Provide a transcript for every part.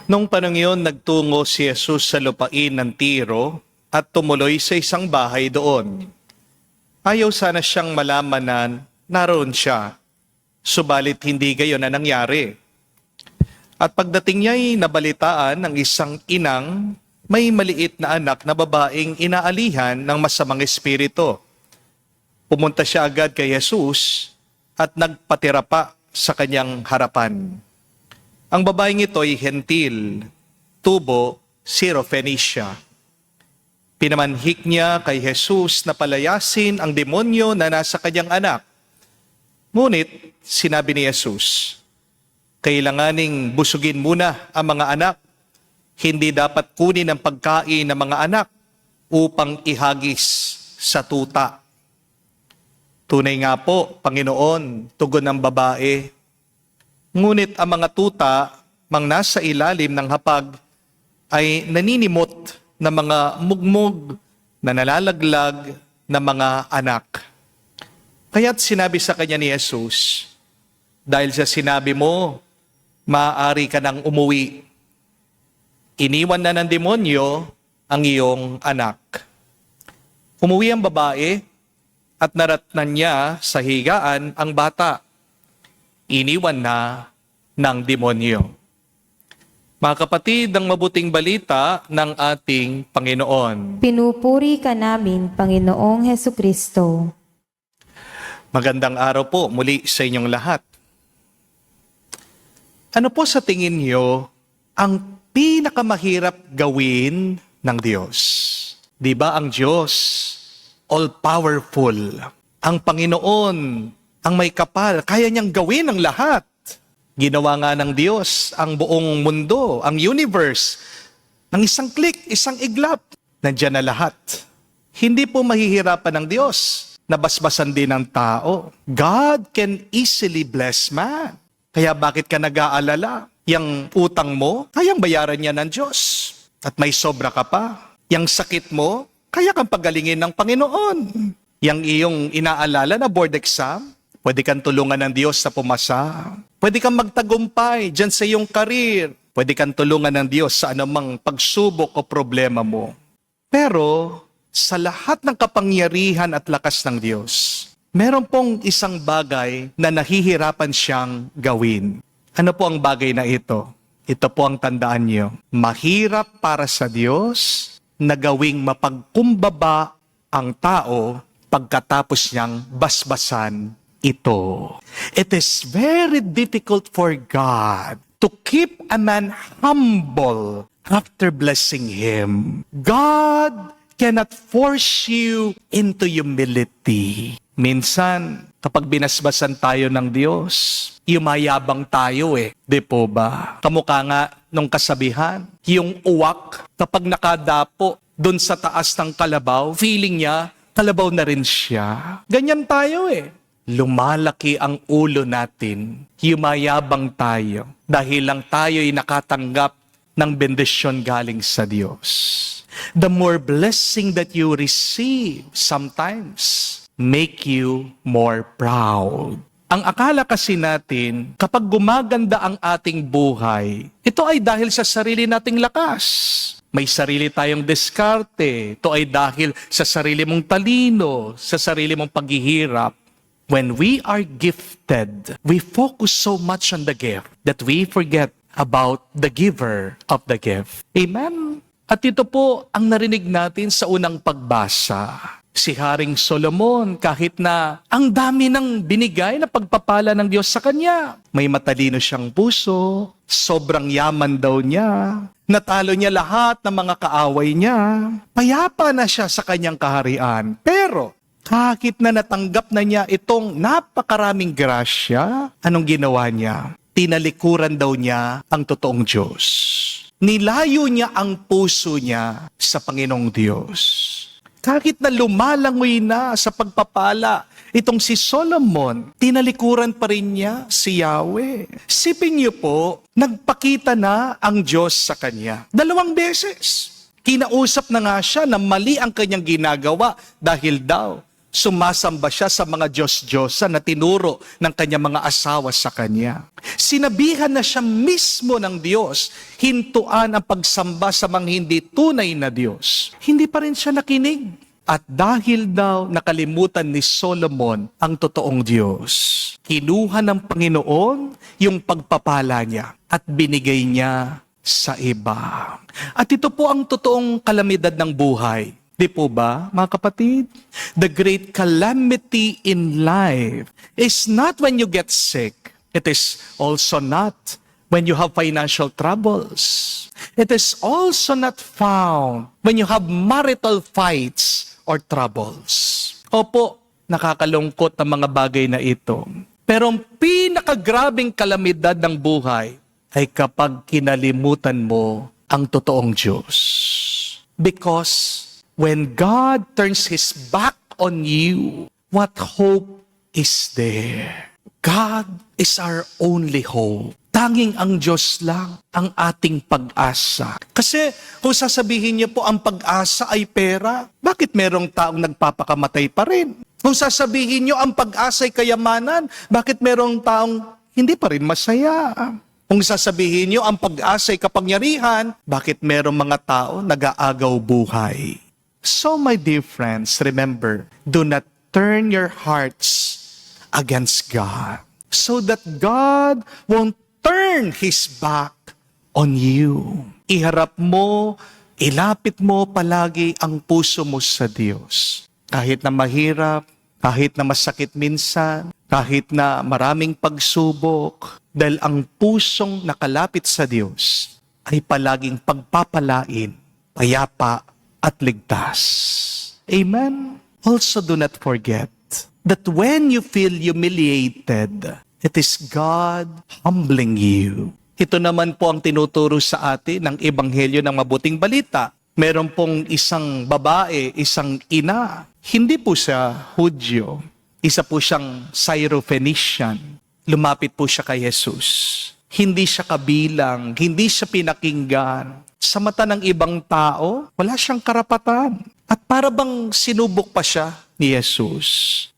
Nung panahon yun, nagtungo si Jesus sa lupain ng Tiro at tumuloy sa isang bahay doon. Ayaw sana siyang malaman na naroon siya, subalit hindi gayon na nangyari. At pagdating niya'y nabalitaan ng isang inang may maliit na anak na babaeng inaalihan ng masamang espiritu. Pumunta siya agad kay Jesus at nagpatira pa sa kanyang harapan. Ang babaeng ito ay hentil, tubo, Syrophoenicia. Pinamanhik niya kay Jesus na palayasin ang demonyo na nasa kanyang anak. Ngunit sinabi ni Jesus, kailanganing busugin muna ang mga anak. Hindi dapat kunin ang pagkain ng mga anak upang ihagis sa tuta. Tunay nga po, Panginoon, tugon ng babae. Ngunit ang mga tuta, mang nasa ilalim ng hapag, ay naninimot na mga mugmog na nalalaglag na mga anak. Kaya't sinabi sa kanya ni Jesus, dahil sa sinabi mo, maaari ka nang umuwi. Iniwan na ng demonyo ang iyong anak. Umuwi ang babae at naratnan niya sa higaan ang bata. Iniwan na ng demonyo. Mga kapatid, ang mabuting balita ng ating Panginoon. Pinupuri ka namin, Panginoong Hesukristo. Magandang araw po muli sa inyong lahat. Ano po sa tingin niyo ang pinakamahirap gawin ng Diyos? Di ba ang Diyos, all-powerful, ang Panginoon, ang may kapal, kaya niyang gawin ang lahat. Ginawa nga ng Diyos ang buong mundo, ang universe, ng isang click, isang iglap. Nandiyan na lahat. Hindi po mahihirapan ng Diyos. Nabasbasan din ng tao. God can easily bless man. Kaya bakit ka nag-aalala? Yang utang mo, kayang bayaran niya ng Diyos. At may sobra ka pa. Yang sakit mo, kaya kang pagalingin ng Panginoon. Yang iyong inaalala na board exam, pwede kang tulungan ng Diyos sa pumasa. Pwede kang magtagumpay dyan sa iyong karir. Pwede kang tulungan ng Diyos sa anumang pagsubok o problema mo. Pero sa lahat ng kapangyarihan at lakas ng Diyos, meron pong isang bagay na nahihirapan siyang gawin. Ano po ang bagay na ito? Ito po ang tandaan niyo. Mahirap para sa Diyos na gawing mapagkumbaba ang tao pagkatapos niyang basbasan ito. It is very difficult for God to keep a man humble after blessing him. God cannot force you into humility. Minsan, kapag binasbasan tayo ng Diyos, yumayabang tayo Di po ba? Kamukha nga nung kasabihan, yung uwak, kapag nakadapo dun sa taas ng kalabaw, feeling niya, kalabaw na rin siya. Ganyan tayo Lumalaki ang ulo natin, yumayabang tayo, dahil lang tayo'y nakatanggap ng bendisyon galing sa Diyos. The more blessing that you receive sometimes make you more proud. Ang akala kasi natin, kapag gumaganda ang ating buhay, ito ay dahil sa sarili nating lakas. May sarili tayong diskarte. Ito ay dahil sa sarili mong talino, sa sarili mong paghihirap. When we are gifted, we focus so much on the gift that we forget about the giver of the gift. Amen? At ito po ang narinig natin sa unang pagbasa. Si Haring Solomon, kahit na ang dami ng binigay na pagpapala ng Diyos sa kanya. May matalino siyang puso, sobrang yaman daw niya, natalo niya lahat ng mga kaaway niya, payapa na siya sa kanyang kaharian. Pero kahit na natanggap na niya itong napakaraming grasya, anong ginawa niya? Tinalikuran daw niya ang totoong Diyos. Nilayo niya ang puso niya sa Panginoong Diyos. Kahit na lumalangoy na sa pagpapala, itong si Solomon, tinalikuran pa rin niya si Yahweh. Sipin niyo po, nagpakita na ang Diyos sa kanya. 2 beses. Kinausap na nga siya na mali ang kanyang ginagawa dahil daw Sumasamba siya sa mga Diyos-Diyosa na tinuro ng kanyang mga asawa sa kanya. Sinabihan na siya mismo ng Diyos, hintuan ang pagsamba sa mga hindi tunay na Diyos. Hindi pa rin siya nakinig. At dahil daw nakalimutan ni Solomon ang totoong Diyos, kinuha ng Panginoon yung pagpapala niya at binigay niya sa iba. At ito po ang totoong kalamidad ng buhay. Di po ba, mga kapatid? The great calamity in life is not when you get sick. It is also not when you have financial troubles. It is also not found when you have marital fights or troubles. Opo, nakakalungkot ang mga bagay na ito. Pero ang pinakagrabing kalamidad ng buhay ay kapag kinalimutan mo ang totoong Diyos. Because when God turns His back on you, what hope is there? God is our only hope. Tanging ang Diyos lang ang ating pag-asa. Kasi kung sasabihin niyo po ang pag-asa ay pera, bakit merong taong nagpapakamatay pa rin? Kung sasabihin niyo ang pag-asa ay kayamanan, bakit merong taong hindi pa rin masaya? Kung sasabihin niyo ang pag-asa ay kapangyarihan, bakit merong mga tao nag-aagaw buhay? So my dear friends, remember, do not turn your hearts against God so that God won't turn His back on you. Iharap mo, ilapit mo palagi ang puso mo sa Diyos. Kahit na mahirap, kahit na masakit minsan, kahit na maraming pagsubok, dahil ang pusong nakalapit sa Diyos ay palaging pagpapalain, payapa at ligtas. Amen? Also do not forget that when you feel humiliated, it is God humbling you. Ito naman po ang tinuturo sa atin ng Ebanghelyo ng Mabuting Balita. Meron pong isang babae, isang ina. Hindi po siya Hudyo. Isa po siyang Syro-Phoenician. Lumapit po siya kay Jesus. Hindi siya kabilang, hindi siya pinakinggan. Sa mata ng ibang tao, wala siyang karapatan. At para bang sinubok pa siya ni Jesus.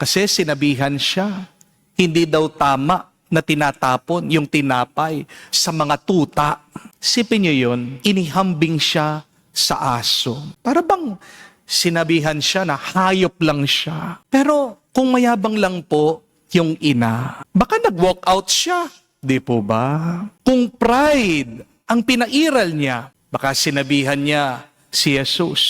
Kasi sinabihan siya, hindi daw tama na tinatapon yung tinapay sa mga tuta. Sipin niyo yun, inihambing siya sa aso. Para bang sinabihan siya na hayop lang siya. Pero kung mayabang lang po yung ina, baka nag-walk out siya. Di po ba? Kung pride ang pinairal niya, baka sinabihan niya si Jesus,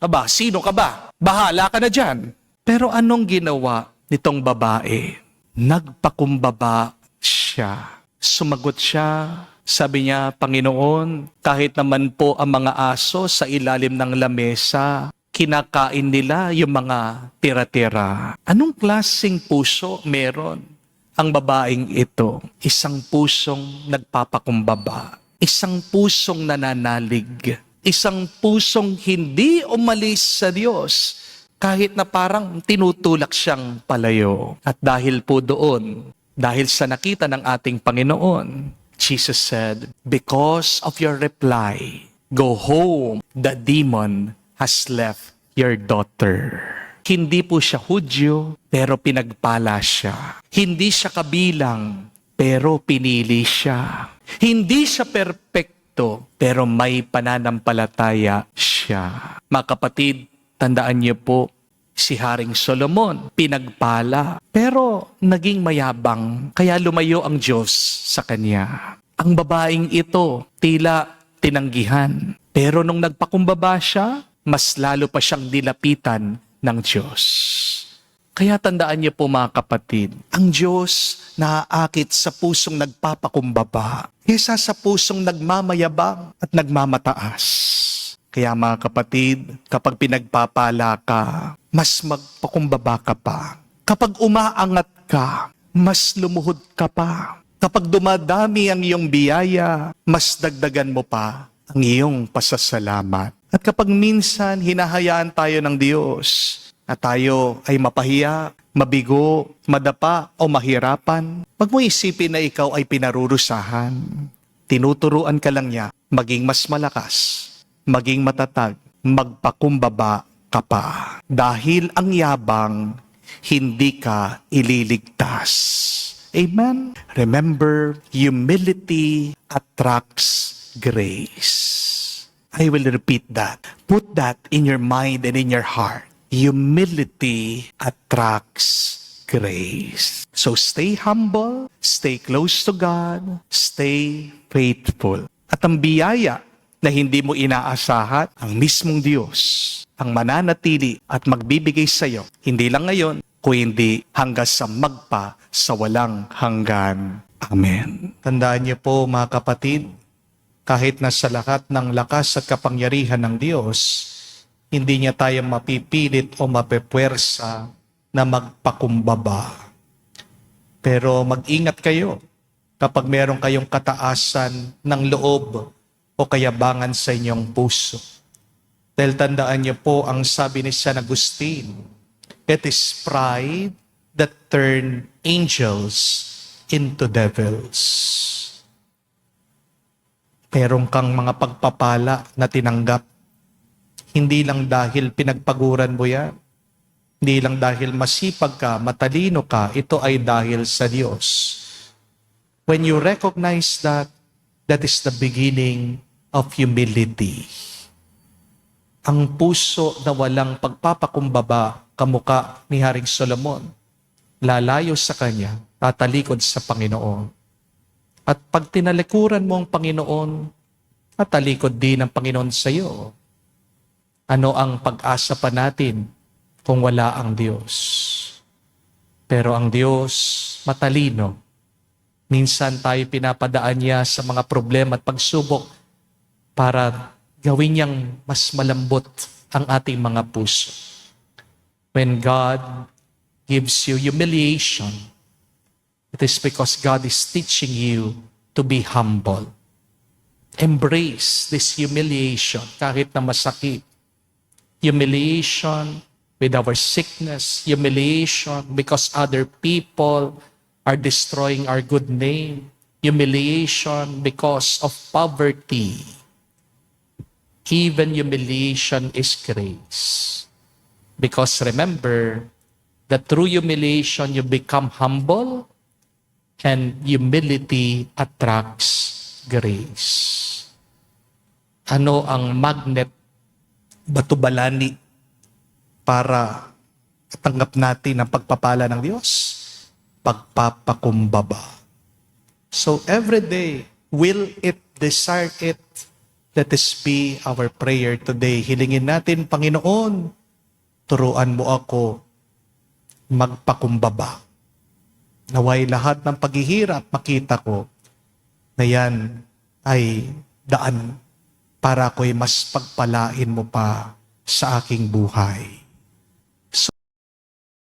aba, sino ka ba? Bahala ka na dyan. Pero anong ginawa nitong babae? Nagpakumbaba siya. Sumagot siya. Sabi niya, Panginoon, kahit naman po ang mga aso sa ilalim ng lamesa, kinakain nila yung mga tira-tira. Anong klaseng puso meron ang babaeng ito? Isang pusong nagpapakumbaba. Isang pusong nananalig. Isang pusong hindi umalis sa Diyos kahit na parang tinutulak siyang palayo. At dahil po doon, dahil sa nakita ng ating Panginoon, Jesus said, because of your reply, go home, the demon has left your daughter. Hindi po siya Hudyo, pero pinagpala siya. Hindi siya kabilang, pero pinili siya. Hindi siya perpekto, pero may pananampalataya siya. Mga kapatid, tandaan niyo po, si Haring Solomon, pinagpala, pero naging mayabang, kaya lumayo ang Diyos sa kanya. Ang babaeng ito, tila tinanggihan, pero nung nagpakumbaba siya, mas lalo pa siyang nilapitan ng Diyos. Kaya tandaan niyo po mga kapatid, ang Diyos naaakit sa pusong nagpapakumbaba, kaysa sa pusong nagmamayabang at nagmamataas. Kaya mga kapatid, kapag pinagpapala ka, mas magpakumbaba ka pa. Kapag umaangat ka, mas lumuhod ka pa. Kapag dumadami ang iyong biyaya, mas dagdagan mo pa ang iyong pasasalamat. At kapag minsan hinahayaan tayo ng Diyos at tayo ay mapahiya, mabigo, madapa o mahirapan, wag mo isipin na ikaw ay pinarurusahan. Tinuturuan ka lang niya maging mas malakas, maging matatag, magpakumbaba ka pa. Dahil ang yabang, hindi ka ililigtas. Amen? Remember, humility attracts grace. I will repeat that. Put that in your mind and in your heart. Humility attracts grace. So stay humble, stay close to God, stay faithful. At ang biyaya na hindi mo inaasahan, ang mismong Diyos ang mananatili at magbibigay sa iyo, hindi lang ngayon, kundi hanggang sa magpa sa walang hanggan. Amen. Tandaan niyo po mga kapatid, kahit nasa lahat ng lakas at kapangyarihan ng Diyos, hindi niya tayo mapipilit o mapepwersa na magpakumbaba. Pero mag-ingat kayo kapag meron kayong kataasan ng loob o kayabangan sa inyong puso. Dahil tandaan niyo po ang sabi ni San Agustin, it is pride that turn angels into devils. Meron kang mga pagpapala na tinanggap. Hindi lang dahil pinagpaguran mo yan. Hindi lang dahil masipag ka, matalino ka, ito ay dahil sa Diyos. When you recognize that, that is the beginning of humility. Ang puso na walang pagpapakumbaba, kamuka ni Haring Solomon, lalayo sa Kanya, tatalikod sa Panginoon. At pag tinalikuran mo ang Panginoon, tatalikod din ang Panginoon sa iyo. Ano ang pag-asa pa natin kung wala ang Diyos? Pero ang Diyos, matalino. Minsan tayo pinapadaan niya sa mga problema at pagsubok para gawin niyang mas malambot ang ating mga puso. When God gives you humiliation, it is because God is teaching you to be humble. Embrace this humiliation kahit na masakit. Humiliation with our sickness, humiliation because other people are destroying our good name, humiliation because of poverty. Even humiliation is grace. Because remember, that through humiliation you become humble, and humility attracts grace. Ano ang magnet, batubalani, para tanggap natin ang pagpapala ng Diyos? Pagpapakumbaba. So every day, will it, desire it, let this be our prayer today. Hilingin natin, Panginoon, turuan mo ako magpakumbaba. Naway lahat ng paghihirap, makita ko na yan ay daan para ako'y mas pagpalain mo pa sa aking buhay.